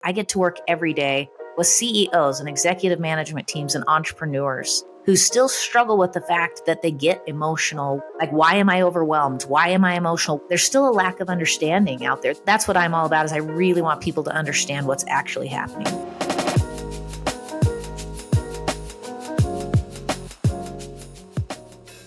I get to work every day with CEOs and executive management teams and entrepreneurs who still struggle with the fact that they get emotional. Like, why am I overwhelmed? Why am I emotional? There's still a lack of understanding out there. That's what I'm all about, is I really want people to understand what's actually happening.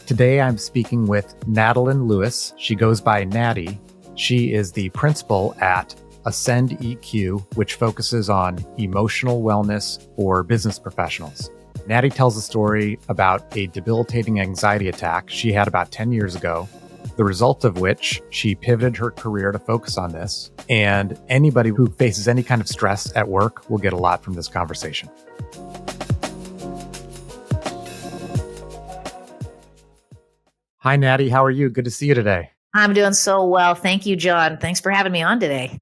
Today, I'm speaking with Natalyn Lewis. She goes by Natty. She is the principal at ascendeq, which focuses on emotional wellness for business professionals. Natty tells a story about a debilitating anxiety attack she had about 10 years ago, the result of which she pivoted her career to focus on this. And anybody who faces any kind of stress at work will get a lot from this conversation. Hi, Natty. How are you? Good to see you today. I'm doing so well. Thank you, John. Thanks for having me on today.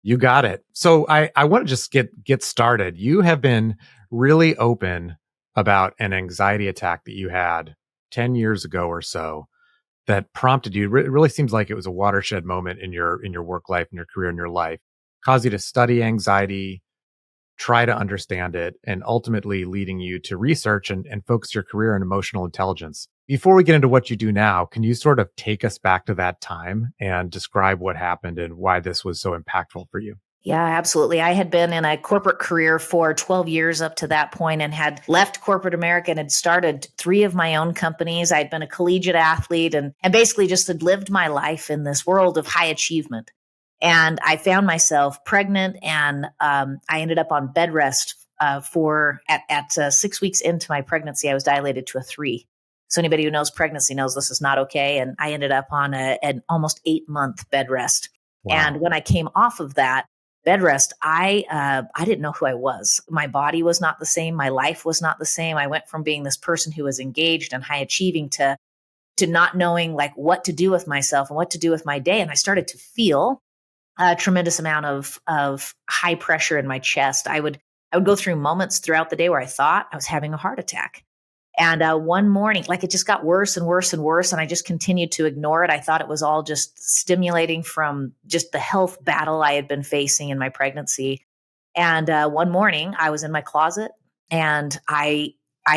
You got it. So I want to just get started. You have been really open about an anxiety attack that you had 10 years ago or so that prompted you. It really seems like it was a watershed moment in your work life, in your career, in your life, caused you to study anxiety, try to understand it, and ultimately leading you to research and focus your career on emotional intelligence. Before we get into what you do now, can you sort of take us back to that time and describe what happened and why this was so impactful for you? Yeah, absolutely. I had been in a corporate career for 12 years up to that point and had left corporate America and had started 3 of my own companies. I'd been a collegiate athlete and basically just had lived my life in this world of high achievement. And I found myself pregnant, and I ended up on bed rest at 6 weeks into my pregnancy. I was dilated to a 3. So anybody who knows pregnancy knows this is not okay. And I ended up on an almost 8-month bed rest. Wow. And when I came off of that bed rest, I didn't know who I was. My body was not the same. My life was not the same. I went from being this person who was engaged and high achieving to not knowing like what to do with myself and what to do with my day. And I started to feel a tremendous amount of high pressure in my chest. I would go through moments throughout the day where I thought I was having a heart attack. And one morning, like, it just got worse and worse and worse. And I just continued to ignore it. I thought it was all just stimulating from just the health battle I had been facing in my pregnancy. And one morning I was in my closet and I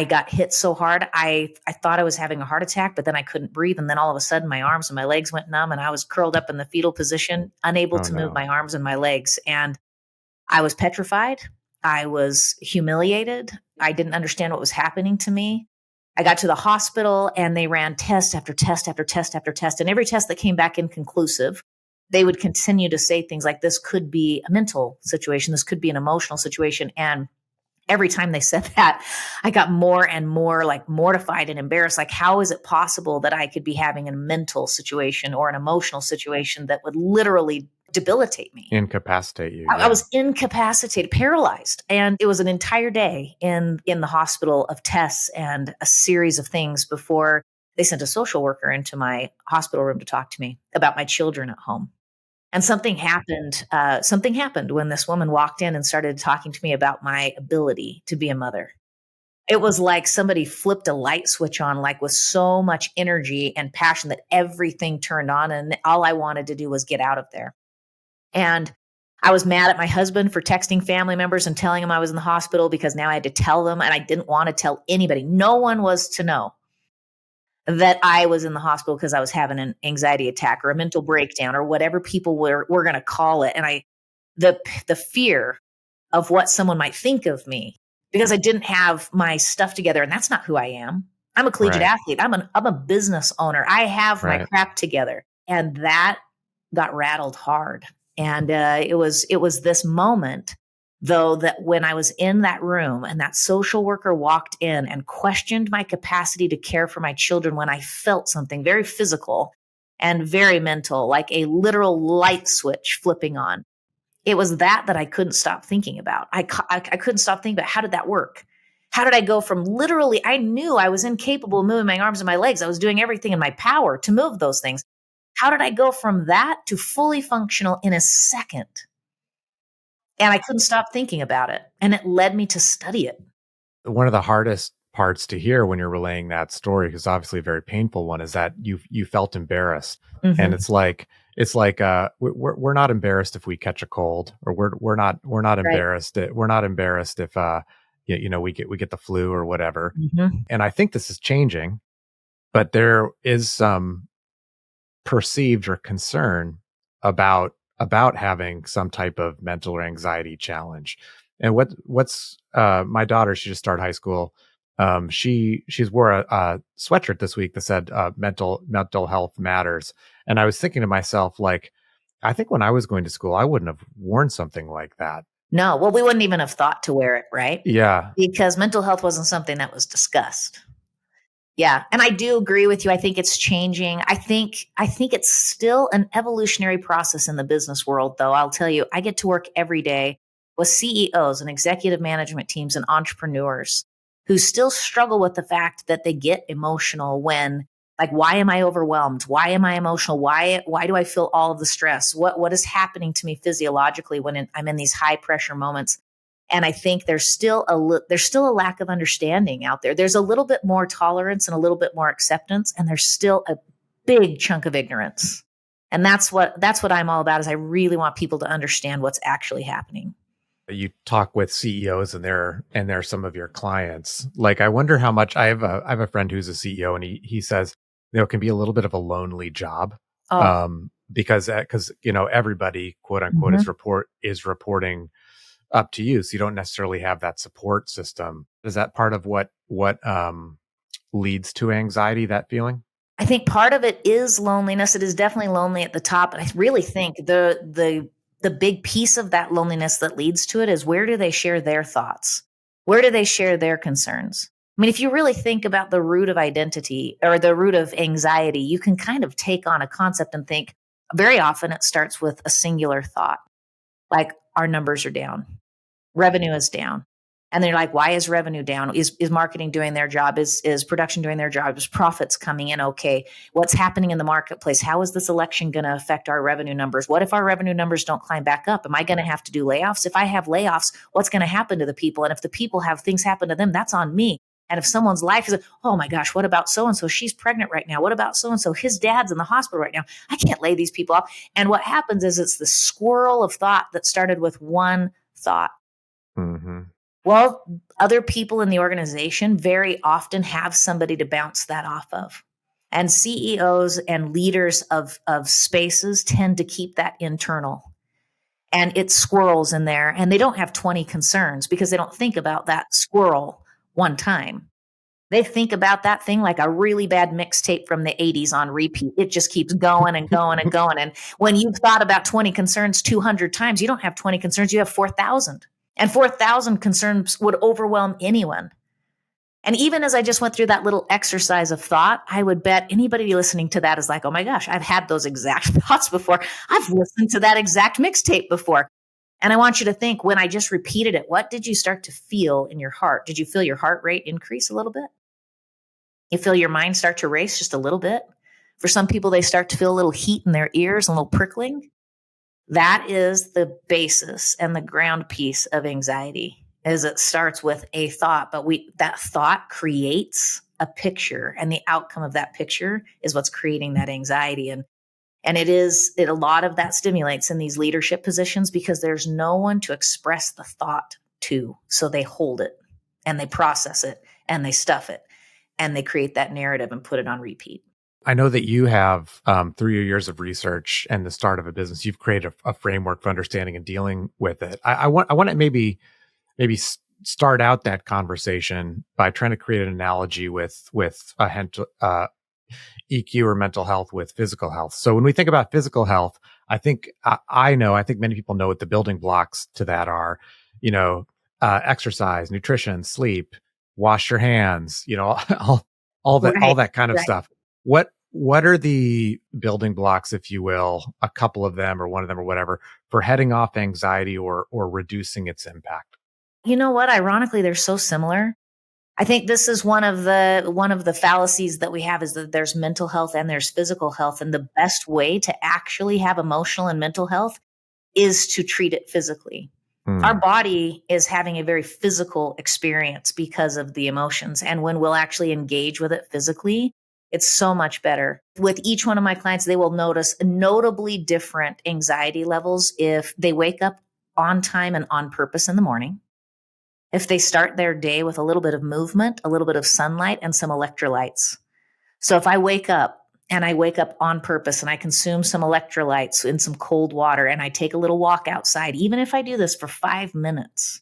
got hit so hard. I thought I was having a heart attack, but then I couldn't breathe. And then all of a sudden my arms and my legs went numb and I was curled up in the fetal position, unable to move my arms and my legs. And I was petrified. I was humiliated. I didn't understand what was happening to me. I got to the hospital and they ran test after test after test after test. And every test that came back inconclusive, they would continue to say things like, this could be a mental situation. This could be an emotional situation. And every time they said that, I got more and more like mortified and embarrassed. Like, how is it possible that I could be having a mental situation or an emotional situation that would literally debilitate me, incapacitate you? I was incapacitated, paralyzed. And it was an entire day in the hospital of tests and a series of things before they sent a social worker into my hospital room to talk to me about my children at home. And something happened. Something happened when this woman walked in and started talking to me about my ability to be a mother. It was like somebody flipped a light switch on, like with so much energy and passion that everything turned on. And all I wanted to do was get out of there. And I was mad at my husband for texting family members and telling them I was in the hospital because now I had to tell them, and I didn't want to tell anybody. No one was to know that I was in the hospital because I was having an anxiety attack or a mental breakdown or whatever people were going to call it. And the fear of what someone might think of me because I didn't have my stuff together, and that's not who I am. I'm a collegiate athlete. I'm a business owner. I have my crap together, and that got rattled hard. And it was this moment, though, that when I was in that room and that social worker walked in and questioned my capacity to care for my children, when I felt something very physical and very mental, like a literal light switch flipping on, it was that I couldn't stop thinking about. I couldn't stop thinking about, how did that work? How did I go from literally, I knew I was incapable of moving my arms and my legs. I was doing everything in my power to move those things. How did I go from that to fully functional in a second? And I couldn't stop thinking about it. And it led me to study it. One of the hardest parts to hear when you're relaying that story, because obviously a very painful one, is that you felt embarrassed. And Mhm. we're not embarrassed if we catch a cold, or we're not Right. embarrassed if we get the flu or whatever. Mhm. And I think this is changing, but there is some perceived or concern about having some type of mental or anxiety challenge. And what's my daughter, she just started high school. She's wore a sweatshirt this week that said mental health matters. And I was thinking to myself, like, I think when I was going to school, I wouldn't have worn something like that. No, well, we wouldn't even have thought to wear it, right? Yeah. Because mental health wasn't something that was discussed. Yeah, and I do agree with you. I think it's changing. I think it's still an evolutionary process in the business world, though. I'll tell you, I get to work every day with CEOs and executive management teams and entrepreneurs who still struggle with the fact that they get emotional when, like, why am I overwhelmed? Why am I emotional? Why do I feel all of the stress? What is happening to me physiologically when I'm in these high pressure moments? And I think there's still a lack of understanding out there. There's a little bit more tolerance and a little bit more acceptance, and there's still a big chunk of ignorance. And that's what I'm all about. Is I really want people to understand what's actually happening. You talk with CEOs and they're some of your clients. Like, I wonder how much. I have a friend who's a CEO, and he says, it can be a little bit of a lonely job, Oh, because everybody, quote unquote, mhm. is reporting up to you, so you don't necessarily have that support system. Is that part of what leads to anxiety, that feeling? I think part of it is loneliness. It is definitely lonely at the top, but I really think the big piece of that loneliness that leads to it is, where do they share their thoughts? Where do they share their concerns? I mean, if you really think about the root of identity or the root of anxiety, you can kind of take on a concept and think, very often it starts with a singular thought, like, our numbers are down, revenue is down. And they're like, why is revenue down? Is marketing doing their job? Is production doing their job? Is profits coming in okay? What's happening in the marketplace? How is this election going to affect our revenue numbers? What if our revenue numbers don't climb back up? Am I going to have to do layoffs? If I have layoffs, what's going to happen to the people? And if the people have things happen to them, that's on me. And if someone's life is, oh my gosh, what about so and so? She's pregnant right now. What about so and so? His dad's in the hospital right now. I can't lay these people off. And what happens is, it's the swirl of thought that started with one thought. Hmm. Well, other people in the organization very often have somebody to bounce that off of. And CEOs and leaders of spaces tend to keep that internal. And it squirrels in there, and they don't have 20 concerns because they don't think about that squirrel one time. They think about that thing like a really bad mixtape from the 80s on repeat. It just keeps going and going and going. And when you've thought about 20 concerns 200 times, you don't have 20 concerns, you have 4,000. And 4,000 concerns would overwhelm anyone. And even as I just went through that little exercise of thought, I would bet anybody listening to that is like, oh my gosh, I've had those exact thoughts before. I've listened to that exact mixtape before. And I want you to think, when I just repeated it, what did you start to feel in your heart? Did you feel your heart rate increase a little bit? You feel your mind start to race just a little bit? For some people, they start to feel a little heat in their ears, a little prickling. That is the basis and the ground piece of anxiety. Is it starts with a thought, but that thought creates a picture, and the outcome of that picture is what's creating that anxiety. And a lot of that stimulates in these leadership positions because there's no one to express the thought to. So they hold it and they process it and they stuff it and they create that narrative and put it on repeat. I know that you have, through your years of research and the start of a business, you've created a framework for understanding and dealing with it. I want to start out that conversation by trying to create an analogy with EQ or mental health with physical health. So when we think about physical health, I think many people know what the building blocks to that are. You know, exercise, nutrition, sleep, wash your hands. All Right. that kind of Right. stuff. What are the building blocks, if you will, a couple of them or one of them or whatever, for heading off anxiety or reducing its impact? You know what? Ironically, they're so similar. I think this is one of the fallacies that we have, is that there's mental health and there's physical health, and the best way to actually have emotional and mental health is to treat it physically. Our Hmm. body is having a very physical experience because of the emotions, and when we'll actually engage with it physically, It's so much better. With each one of my clients, they will notice notably different anxiety levels if they wake up on time and on purpose in the morning, if they start their day with a little bit of movement, a little bit of sunlight, and some electrolytes. So if I wake up and I wake up on purpose and I consume some electrolytes in some cold water and I take a little walk outside, even if I do this for 5 minutes,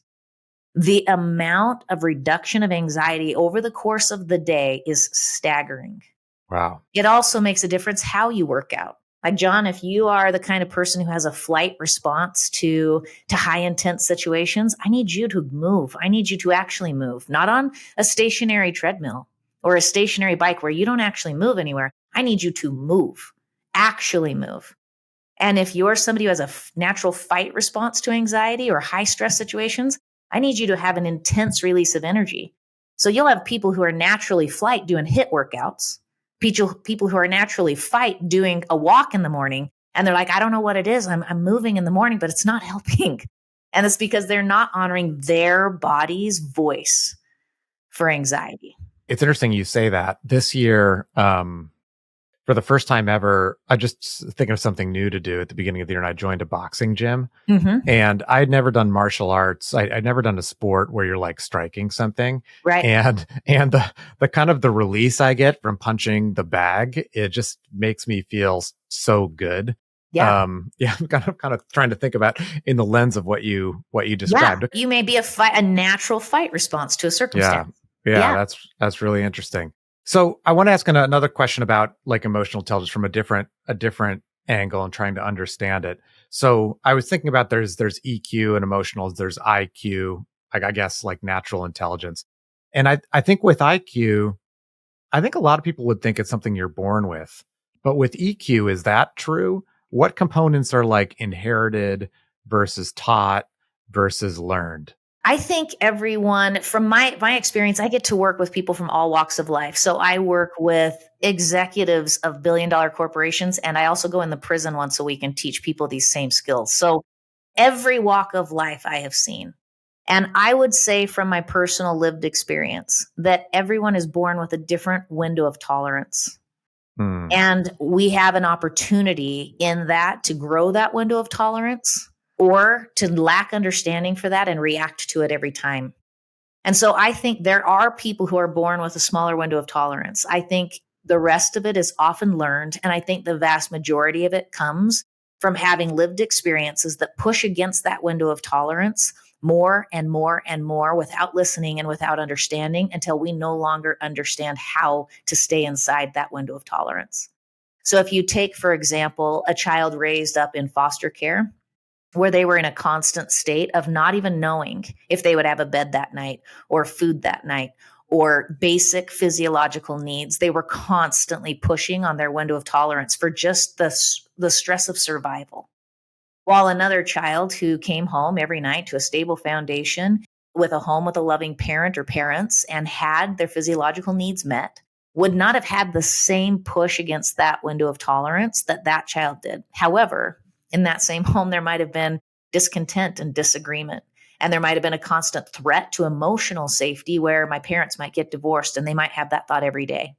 the amount of reduction of anxiety over the course of the day is staggering. Wow. It also makes a difference how you work out. Like, John, if you are the kind of person who has a flight response to high intense situations, I need you to move. I need you to actually move, not on a stationary treadmill or a stationary bike where you don't actually move anywhere. I need you to move, actually move. And if you're somebody who has a natural fight response to anxiety or high stress situations, I need you to have an intense release of energy. So you'll have people who are naturally flight doing HIIT workouts, people who are naturally fight doing a walk in the morning. And they're like, I don't know what it is. I'm moving in the morning, but it's not helping. And it's because they're not honoring their body's voice for anxiety. It's interesting you say that. This year, for the first time ever, I just thinking of something new to do at the beginning of the year, and I joined a boxing gym. Mm-hmm. And I'd never done martial arts. I'd never done a sport where you're like striking something. Right. And the kind of the release I get from punching the bag, it just makes me feel so good. Yeah. I'm kind of trying to think about in the lens of what you described. Yeah. You may be a natural fight response to a circumstance. Yeah. That's really interesting. So I want to ask another question about like emotional intelligence from a different angle and trying to understand it. So I was thinking about there's EQ and emotional, there's IQ, I guess like natural intelligence. And I think with IQ, I think a lot of people would think it's something you're born with. But with EQ, is that true? What components are like inherited versus taught versus learned? I think everyone, from my experience, I get to work with people from all walks of life. So I work with executives of billion-dollar corporations, and I also go in the prison once a week and teach people these same skills. So every walk of life I have seen. And I would say from my personal lived experience that everyone is born with a different window of tolerance. And we have an opportunity in that to grow that window of tolerance, or to lack understanding for that and react to it every time. And so I think there are people who are born with a smaller window of tolerance. I think the rest of it is often learned. And I think the vast majority of it comes from having lived experiences that push against that window of tolerance more and more and more without listening and without understanding until we no longer understand how to stay inside that window of tolerance. So if you take, for example, a child raised up in foster care, where they were in a constant state of not even knowing if they would have a bed that night or food that night or basic physiological needs. They were constantly pushing on their window of tolerance for just the stress of survival. While another child who came home every night to a stable foundation with a home with a loving parent or parents and had their physiological needs met would not have had the same push against that window of tolerance that child did. However, in that same home, there might have been discontent and disagreement. And there might have been a constant threat to emotional safety where my parents might get divorced and they might have that thought every day.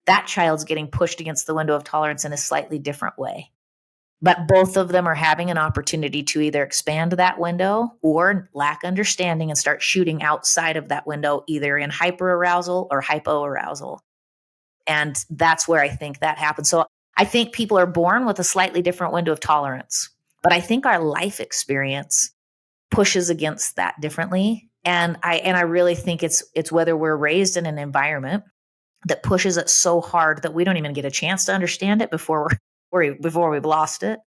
That child's getting pushed against the window of tolerance in a slightly different way. But both of them are having an opportunity to either expand that window or lack understanding and start shooting outside of that window, either in hyperarousal or hypoarousal. And that's where I think that happens. So I think people are born with a slightly different window of tolerance, but I think our life experience pushes against that differently. And I really think it's whether we're raised in an environment that pushes it so hard that we don't even get a chance to understand it before we've lost it,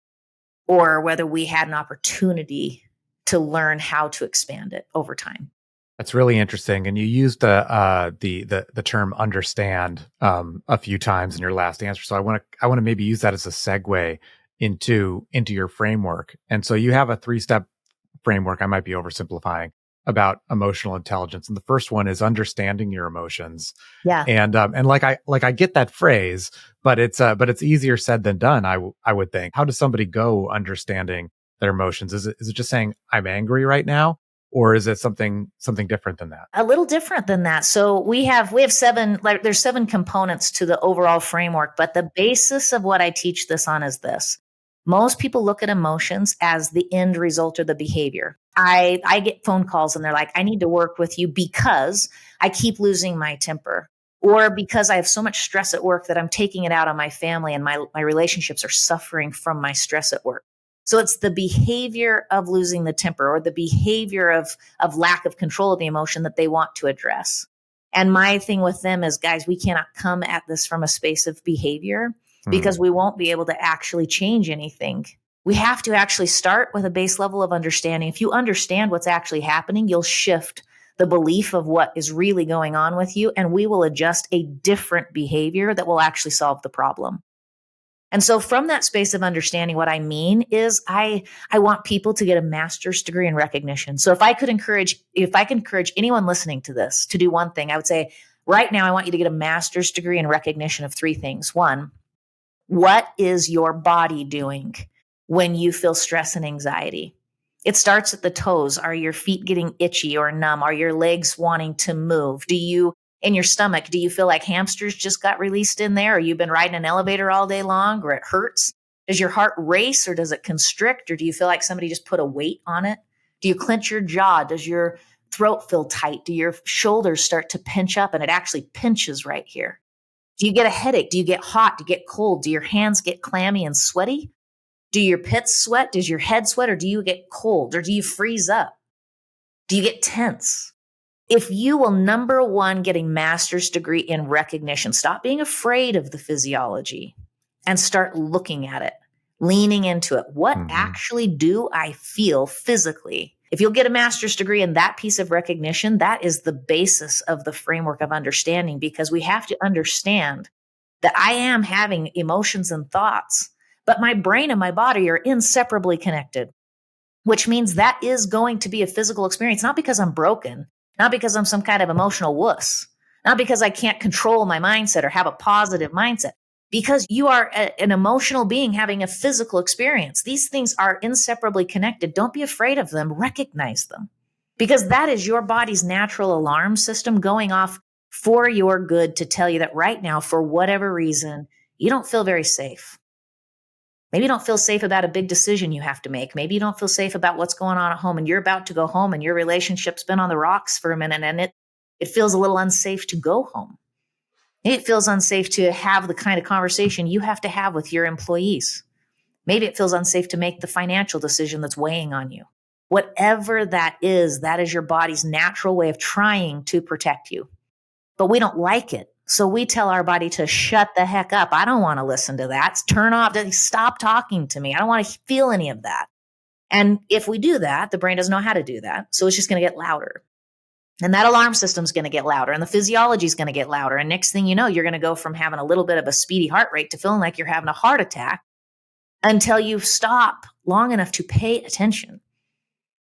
or whether we had an opportunity to learn how to expand it over time. That's really interesting, and you used the term "understand" a few times in your last answer. So I want to maybe use that as a segue into your framework. And so you have a 3-step framework. I might be oversimplifying about emotional intelligence, and the first one is understanding your emotions. Yeah, and like I get that phrase, but it's easier said than done. I would think. How does somebody go understanding their emotions? Is it just saying I'm angry right now? or is it something different than that? A little different than that. So we have seven, like there's seven components to the overall framework, but the basis of what I teach this on is this. Most people look at emotions as the end result or the behavior. I get phone calls and they're like, I need to work with you because I keep losing my temper, or because I have so much stress at work that I'm taking it out on my family and my relationships are suffering from my stress at work. So it's the behavior of losing the temper or the behavior of lack of control of the emotion that they want to address. And my thing with them is, guys, we cannot come at this from a space of behavior because we won't be able to actually change anything. We have to actually start with a base level of understanding. If you understand what's actually happening, you'll shift the belief of what is really going on with you, and we will adjust a different behavior that will actually solve the problem. And so from that space of understanding, what I mean is I want people to get a master's degree in recognition. So if I can encourage anyone listening to this to do one thing, I would say right now, I want you to get a master's degree in recognition of three things. One, what is your body doing when you feel stress and anxiety? It starts at the toes. Are your feet getting itchy or numb? Are your legs wanting to move? In your stomach, do you feel like hamsters just got released in there? Or you've been riding an elevator all day long, or it hurts? Does your heart race, or does it constrict? Or do you feel like somebody just put a weight on it? Do you clench your jaw? Does your throat feel tight? Do your shoulders start to pinch up and it actually pinches right here? Do you get a headache? Do you get hot? Do you get cold? Do your hands get clammy and sweaty? Do your pits sweat? Does your head sweat? Or do you get cold? Or do you freeze up? Do you get tense? If you will, number one, get a master's degree in recognition, stop being afraid of the physiology and start looking at it, leaning into it. What actually do I feel physically? If you'll get a master's degree in that piece of recognition, that is the basis of the framework of understanding, because we have to understand that I am having emotions and thoughts, but my brain and my body are inseparably connected, which means that is going to be a physical experience, not because I'm broken, not because I'm some kind of emotional wuss, not because I can't control my mindset or have a positive mindset, because you are an emotional being having a physical experience. These things are inseparably connected. Don't be afraid of them. Recognize them, because that is your body's natural alarm system going off for your good to tell you that right now, for whatever reason, you don't feel very safe. Maybe you don't feel safe about a big decision you have to make. Maybe you don't feel safe about what's going on at home and you're about to go home and your relationship's been on the rocks for a minute and it feels a little unsafe to go home. Maybe it feels unsafe to have the kind of conversation you have to have with your employees. Maybe it feels unsafe to make the financial decision that's weighing on you. Whatever that is your body's natural way of trying to protect you. But we don't like it. So we tell our body to shut the heck up. I don't want to listen to that. Turn off. Stop talking to me. I don't want to feel any of that. And if we do that, the brain doesn't know how to do that. So it's just going to get louder. And that alarm system's going to get louder and the physiology is going to get louder. And next thing you know, you're going to go from having a little bit of a speedy heart rate to feeling like you're having a heart attack until you stop long enough to pay attention.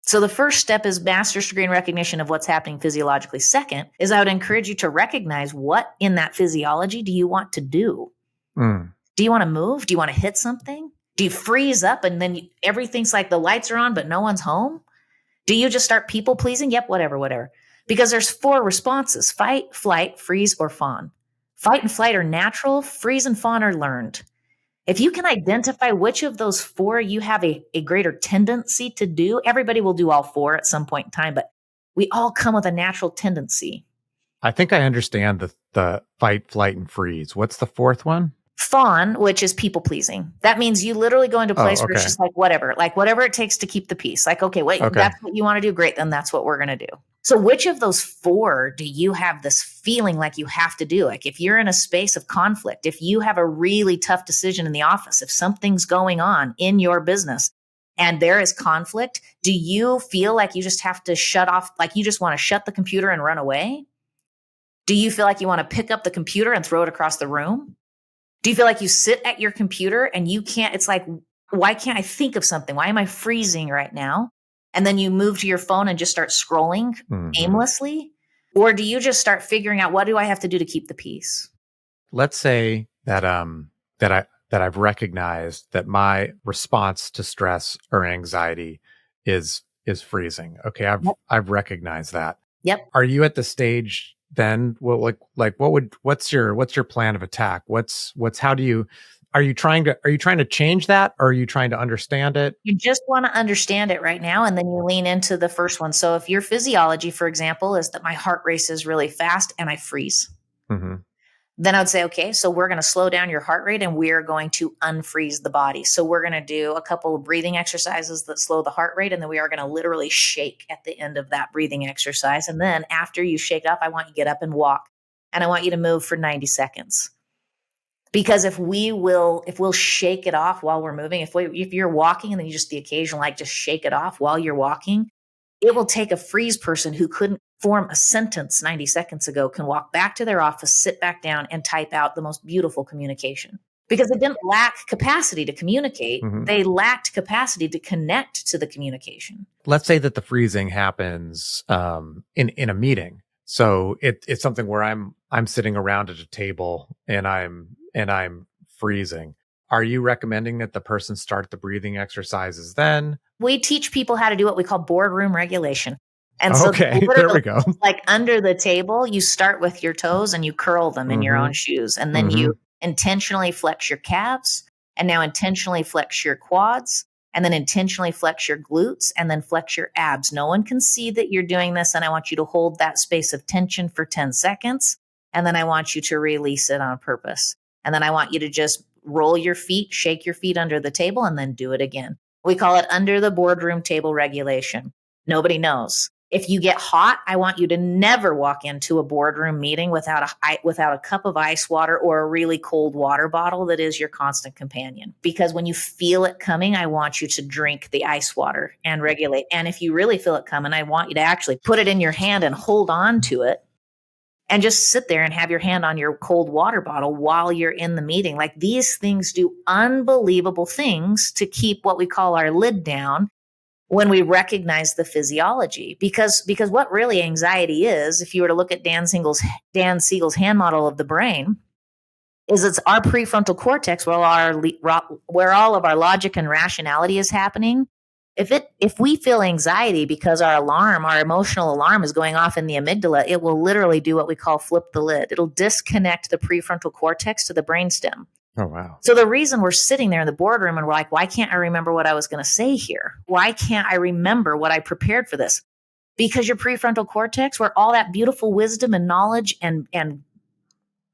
So the first step is master's degree in recognition of what's happening physiologically. Second is I would encourage you to recognize what in that physiology do you want to do? Do you want to move? Do you want to hit something? Do you freeze up and then everything's like the lights are on, but no one's home? Do you just start people pleasing? Yep, whatever. Because there's 4 responses: fight, flight, freeze, or fawn. Fight and flight are natural. Freeze and fawn are learned. If you can identify which of those 4 you have a greater tendency to do, everybody will do all 4 at some point in time, but we all come with a natural tendency. I think I understand the fight, flight, and freeze. What's the fourth one? Fawn, which is people pleasing. That means you literally go into a place where it's just like whatever it takes to keep the peace. Like, okay, wait, that's what you want to do. Great. Then that's what we're going to do. So which of those 4 do you have this feeling like you have to do? Like if you're in a space of conflict, if you have a really tough decision in the office, if something's going on in your business and there is conflict, do you feel like you just have to shut off, like you just want to shut the computer and run away? Do you feel like you want to pick up the computer and throw it across the room? Do you feel like you sit at your computer and you can't, it's like, why can't I think of something? Why am I freezing right now? And then you move to your phone and just start scrolling aimlessly? Or do you just start figuring out, what do I have to do to keep the peace? Let's say that I've recognized that my response to stress or anxiety is is freezing. Okay, Yep. I've recognized that. Yep. Are you at the stage then? Well, what's your plan of attack? How do you are you trying to change that, or are you trying to understand it? You just want to understand it right now, and then you lean into the first one. So if your physiology, for example, is that my heart races really fast and I freeze, Mm-hmm. then I would say, okay, so we're going to slow down your heart rate and we're going to unfreeze the body. So we're going to do a couple of breathing exercises that slow the heart rate. And then we are going to literally shake at the end of that breathing exercise. And then after you shake up, I want you to get up and walk. And I want you to move for 90 seconds. Because if we'll shake it off while we're moving, if you're walking and then you just the occasional, like just shake it off while you're walking, it will take a freeze person who couldn't form a sentence 90 seconds ago can walk back to their office, sit back down, and type out the most beautiful communication. Because they didn't lack capacity to communicate. Mm-hmm. They lacked capacity to connect to the communication. Let's say that the freezing happens in a meeting. So it's something where I'm sitting around at a table and I'm freezing. Are you recommending that the person start the breathing exercises then? We teach people how to do what we call boardroom regulation. And so okay, there we go. Like under the table, you start with your toes and you curl them in your own shoes. And then you intentionally flex your calves and now intentionally flex your quads and then intentionally flex your glutes and then flex your abs. No one can see that you're doing this. And I want you to hold that space of tension for 10 seconds. And then I want you to release it on purpose. And then I want you to just roll your feet, shake your feet under the table, and then do it again. We call it under the boardroom table regulation. Nobody knows. If you get hot, I want you to never walk into a boardroom meeting without a cup of ice water or a really cold water bottle that is your constant companion. Because when you feel it coming, I want you to drink the ice water and regulate. And if you really feel it coming, I want you to actually put it in your hand and hold on to it and just sit there and have your hand on your cold water bottle while you're in the meeting. Like these things do unbelievable things to keep what we call our lid down when we recognize the physiology, because what really anxiety is, if you were to look at Dan Siegel's hand model of the brain, is it's our prefrontal cortex where all of our logic and rationality is happening. If we feel anxiety because our emotional alarm is going off in the amygdala, it will literally do what we call flip the lid. It'll disconnect the prefrontal cortex to the brainstem. Oh, wow. So the reason we're sitting there in the boardroom and we're like, why can't I remember what I was going to say here? Why can't I remember what I prepared for this? Because your prefrontal cortex, where all that beautiful wisdom and knowledge and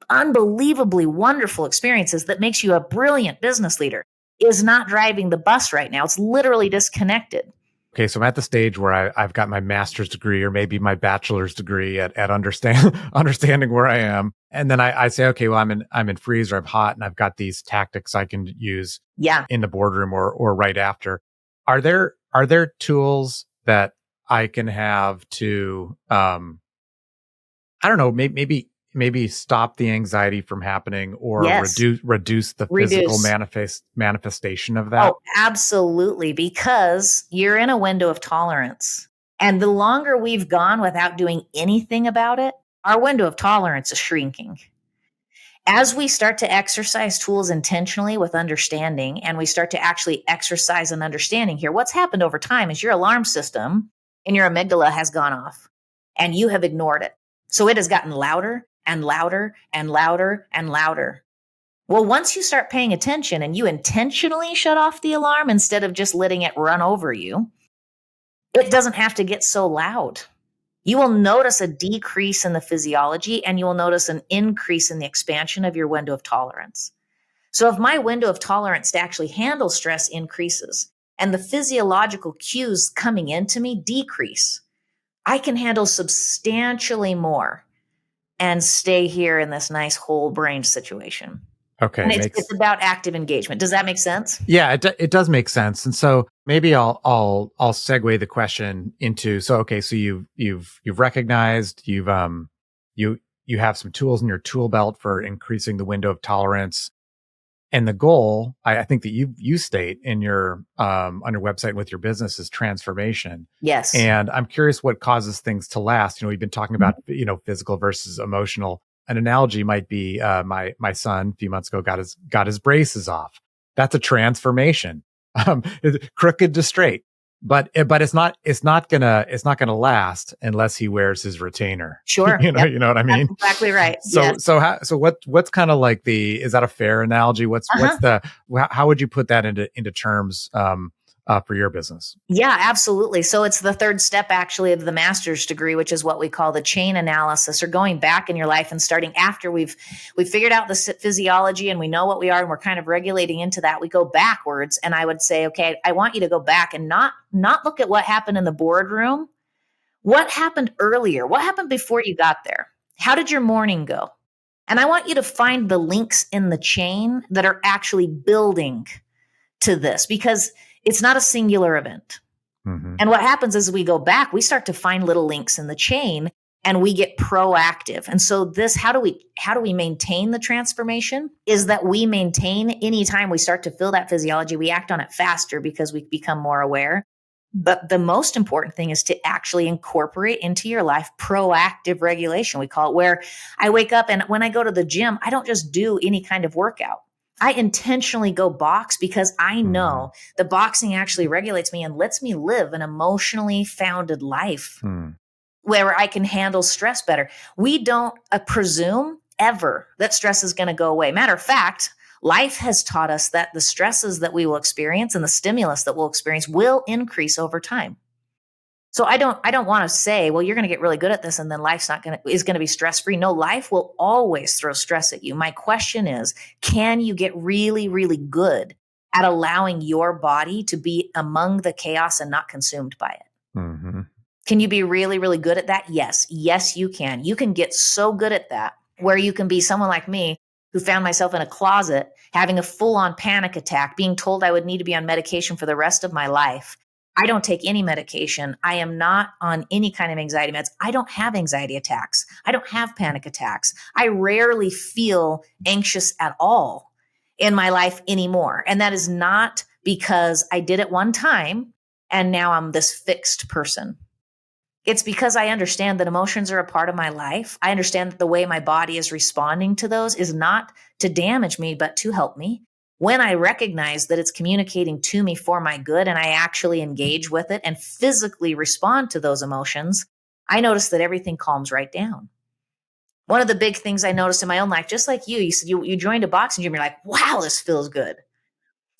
unbelievably wonderful experiences that makes you a brilliant business leader, is not driving the bus right now. It's literally disconnected. Okay, so I'm at the stage where I've got my master's degree or maybe my bachelor's degree at understanding where I am. And then I say, okay, well, I'm in freeze or I'm hot and I've got these tactics I can use in the boardroom or right after. Are there tools that I can have to, I don't know, maybe stop the anxiety from happening or reduce the physical manifestation of that? Oh, absolutely. Because you're in a window of tolerance. And the longer we've gone without doing anything about it, our window of tolerance is shrinking. As we start to exercise tools intentionally with understanding, and we start to actually exercise an understanding here, what's happened over time is your alarm system in your amygdala has gone off and you have ignored it. So it has gotten louder and louder and louder and louder. Well, once you start paying attention and you intentionally shut off the alarm instead of just letting it run over you, it doesn't have to get so loud. You will notice a decrease in the physiology and you will notice an increase in the expansion of your window of tolerance. So if my window of tolerance to actually handle stress increases and the physiological cues coming into me decrease, I can handle substantially more and stay here in this nice whole brain situation. Okay. And it's about active engagement. Does that make sense? Yeah, it does make sense. And so maybe I'll segue the question into, so you've recognized, you have some tools in your tool belt for increasing the window of tolerance. And the goal, I think that you state in your on your website with your business, is transformation. Yes. And I'm curious what causes things to last. We've been talking about physical versus emotional. An analogy might be my son a few months ago got his braces off. That's a transformation. Crooked to straight. but it's not gonna last unless he wears his retainer. Sure. Yep. You know what I mean? That's exactly right. So Yes. what's kind of like is that a fair analogy? Uh-huh. How would you put that into terms for your business? Yeah, absolutely. So it's the third step actually of the master's degree, which is what we call the chain analysis, or going back in your life and starting after we've figured out the physiology and we know what we are and we're kind of regulating into that. We go backwards, and I would say, okay, I want you to go back and not look at what happened in the boardroom. What happened earlier? What happened before you got there? How did your morning go? And I want you to find the links in the chain that are actually building to this, because it's not a singular event. Mm-hmm. And what happens is we go back, we start to find little links in the chain and we get proactive. And so how do we maintain the transformation? Is that we maintain anytime we start to feel that physiology, we act on it faster because we become more aware. But the most important thing is to actually incorporate into your life proactive regulation, we call it, where I wake up and when I go to the gym, I don't just do any kind of workout. I intentionally go box because I know the boxing actually regulates me and lets me live an emotionally founded life where I can handle stress better. We don't presume ever that stress is going to go away. Matter of fact, life has taught us that the stresses that we will experience and the stimulus that we'll experience will increase over time. So I don't want to say, well, you're going to get really good at this and then life's is going to be stress-free. No, life will always throw stress at you. My question is, can you get really, really good at allowing your body to be among the chaos and not consumed by it? Mm-hmm. Can you be really, really good at that? Yes. Yes, you can. You can get so good at that where you can be someone like me who found myself in a closet having a full-on panic attack, being told I would need to be on medication for the rest of my life. I don't take any medication. I am not on any kind of anxiety meds. I don't have anxiety attacks. I don't have panic attacks. I rarely feel anxious at all in my life anymore. And that is not because I did it one time and now I'm this fixed person. It's because I understand that emotions are a part of my life. I understand that the way my body is responding to those is not to damage me, but to help me. When I recognize that it's communicating to me for my good and I actually engage with it and physically respond to those emotions, I notice that everything calms right down. One of the big things I noticed in my own life, just like you said you joined a boxing gym, you're like, wow, this feels good.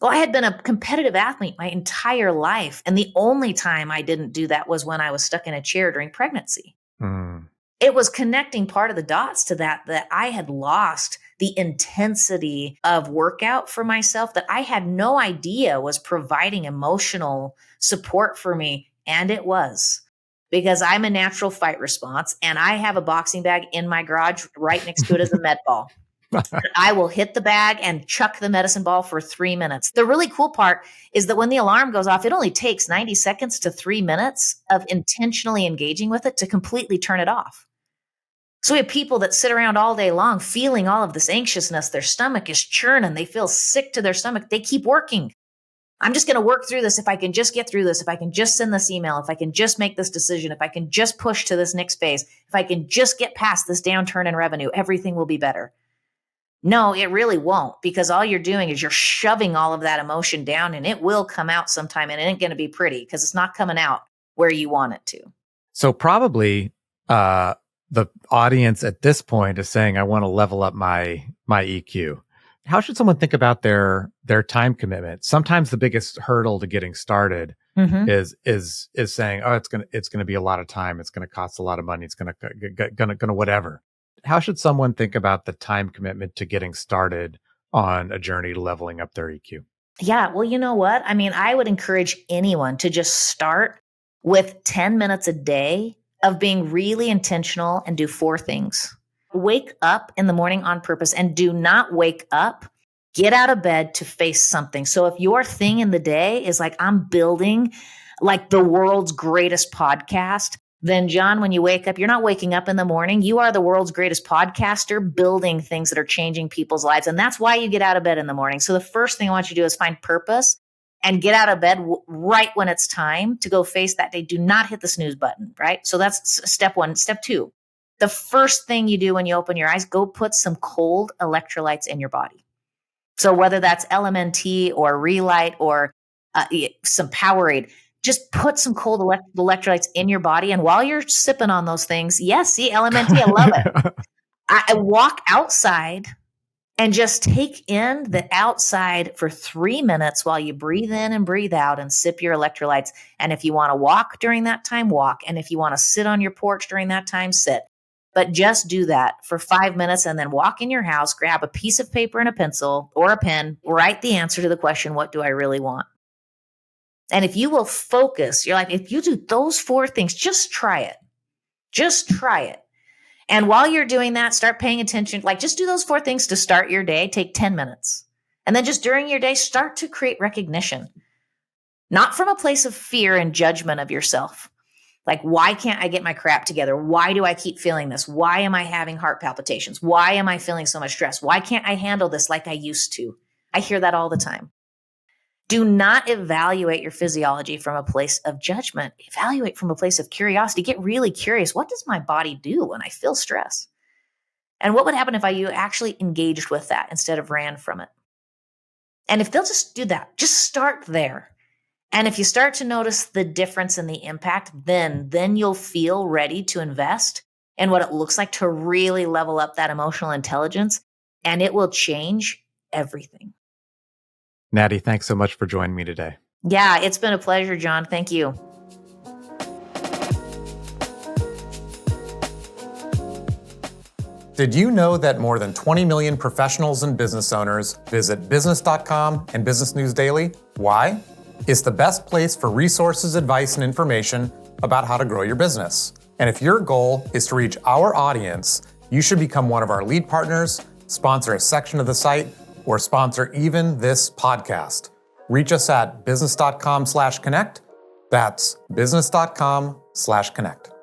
Well, I had been a competitive athlete my entire life. And the only time I didn't do that was when I was stuck in a chair during pregnancy. It was connecting part of the dots to that I had lost the intensity of workout for myself that I had no idea was providing emotional support for me. And it was, because I'm a natural fight response and I have a boxing bag in my garage right next to it as a med ball. I will hit the bag and chuck the medicine ball for 3 minutes. The really cool part is that when the alarm goes off, it only takes 90 seconds to 3 minutes of intentionally engaging with it to completely turn it off. So we have people that sit around all day long feeling all of this anxiousness. Their stomach is churning. They feel sick to their stomach. They keep working. I'm just going to work through this. If I can just get through this, if I can just send this email, if I can just make this decision, if I can just push to this next phase, if I can just get past this downturn in revenue, everything will be better. No, it really won't, because all you're doing is you're shoving all of that emotion down and it will come out sometime and it ain't going to be pretty because it's not coming out where you want it to. So probably the audience at this point is saying, I want to level up my EQ. How should someone think about their time commitment? Sometimes the biggest hurdle to getting started is saying, oh, it's gonna be a lot of time. It's gonna cost a lot of money. It's gonna whatever. How should someone think about the time commitment to getting started on a journey to leveling up their EQ? Yeah, well, you know what? I mean, I would encourage anyone to just start with 10 minutes a day of being really intentional and do 4 things. Wake up in the morning on purpose and do not wake up. Get out of bed to face something. So if your thing in the day is like, I'm building like the world's greatest podcast, then John, when you wake up, you're not waking up in the morning. You are the world's greatest podcaster building things that are changing people's lives. And that's why you get out of bed in the morning. So the first thing I want you to do is find purpose and get out of bed right when it's time to go face that day. Do not hit the snooze button, right? So that's step 1. Step 2, the first thing you do when you open your eyes, go put some cold electrolytes in your body. So whether that's LMNT or Relight or some Powerade, just put some cold electrolytes in your body. And while you're sipping on those things, yes, see, LMNT, I love it. I walk outside and just take in the outside for 3 minutes while you breathe in and breathe out and sip your electrolytes. And if you want to walk during that time, walk. And if you want to sit on your porch during that time, sit. But just do that for 5 minutes and then walk in your house, grab a piece of paper and a pencil or a pen, write the answer to the question, what do I really want? And if you will focus, you're like, if you do those 4 things, just try it. Just try it. And while you're doing that, start paying attention. Like, just do those 4 things to start your day. Take 10 minutes. And then just during your day, start to create recognition. Not from a place of fear and judgment of yourself. Like, why can't I get my crap together? Why do I keep feeling this? Why am I having heart palpitations? Why am I feeling so much stress? Why can't I handle this like I used to? I hear that all the time. Do not evaluate your physiology from a place of judgment. Evaluate from a place of curiosity. Get really curious. What does my body do when I feel stress? And what would happen if you actually engaged with that instead of ran from it? And if they'll just do that, just start there. And if you start to notice the difference in the impact, then you'll feel ready to invest in what it looks like to really level up that emotional intelligence, and it will change everything. Natty, thanks so much for joining me today. Yeah, it's been a pleasure, John. Thank you. Did you know that more than 20 million professionals and business owners visit business.com and Business News Daily? Why? It's the best place for resources, advice, and information about how to grow your business. And if your goal is to reach our audience, you should become one of our lead partners, sponsor a section of the site, or sponsor even this podcast. Reach us at business.com/connect. That's business.com/connect.